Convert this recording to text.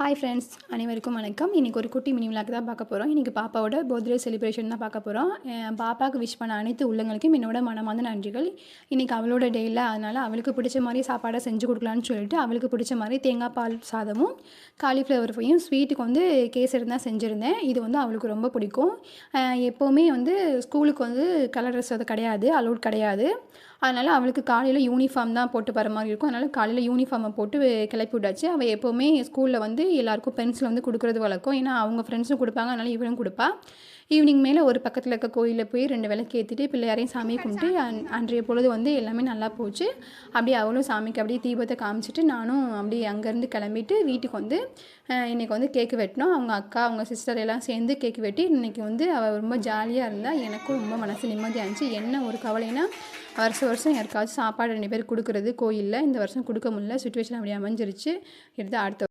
Hi friends, அனைவருக்கும் வணக்கம். இன்றைக்கி ஒரு குட்டி மினி விளாக் தான் பார்க்க போகிறோம். இன்றைக்கி பாப்பாவோட பர்த்டே செலிப்ரேஷன் தான் பார்க்க போகிறோம். பாப்பாவுக்கு விஷ் பண்ண அனைத்து உள்ளங்களுக்கும் என்னோட மனமார்ந்த நன்றிகள். இன்றைக்கி அவளோட டே இல்லை, அதனால் அவளுக்கு பிடிச்ச மாதிரி சாப்பாடை செஞ்சு கொடுக்கலான்னு சொல்லிட்டு அவளுக்கு பிடிச்ச மாதிரி தேங்காய் பால் சாதமும் காலிஃப்ளவர் ஃப்ரையும் ஸ்வீட்டுக்கு வந்து கேசரி தான் செஞ்சுருந்தேன். இது வந்து அவளுக்கு ரொம்ப பிடிக்கும். எப்போவுமே வந்து ஸ்கூலுக்கு வந்து கலர் ட்ரெஸ் அது கிடையாது, அலோட் கிடையாது. அதனால் அவளுக்கு காலையில் யூனிஃபார்ம் தான் போட்டு வர மாதிரி இருக்கும். அதனால் காலையில் யூனிஃபார்மை போட்டு கிளப்பி விட்டாச்சு. அவள் எப்போவுமே ஸ்கூலில் வந்து எல்லாேருக்கும் பென்சில் வந்து கொடுக்குறது வழக்கம். ஏன்னா அவங்க ஃப்ரெண்ட்ஸும் கொடுப்பாங்க, அதனால் இவளும் கொடுப்பா. ஈவினிங் மேலே ஒரு பக்கத்தில் இருக்க கோயிலில் போய் 2 விளக்கு ஏற்றிட்டு பிள்ளையாரையும் சாமியை கும்பிட்டு அன்றைய பொழுது வந்து எல்லாமே நல்லா போச்சு. அப்படியே அவளும் சாமிக்கு அப்படியே தீபத்தை காமிச்சிட்டு நானும் அப்படியே அங்கேருந்து கிளம்பிட்டு வீட்டுக்கு வந்து இன்றைக்கி வந்து கேக்கு வெட்டினோம். அவங்க அக்கா, அவங்க சிஸ்டர் எல்லாம் சேர்ந்து கேக்கு வெட்டி இன்றைக்கி வந்து அவள் ரொம்ப ஜாலியாக இருந்தாள். எனக்கும் ரொம்ப மனசு நிம்மதியாக இருந்துச்சு. என்ன ஒரு கவலைனா, வருஷம் யாருக்காச்சும் சாப்பாடு 2 பேர் கொடுக்குறது கோயிலில். இந்த வருஷம் கொடுக்க முடியல, சுச்சுவேஷன் அப்படி அமைஞ்சிருச்சு. எடுத்து அடுத்த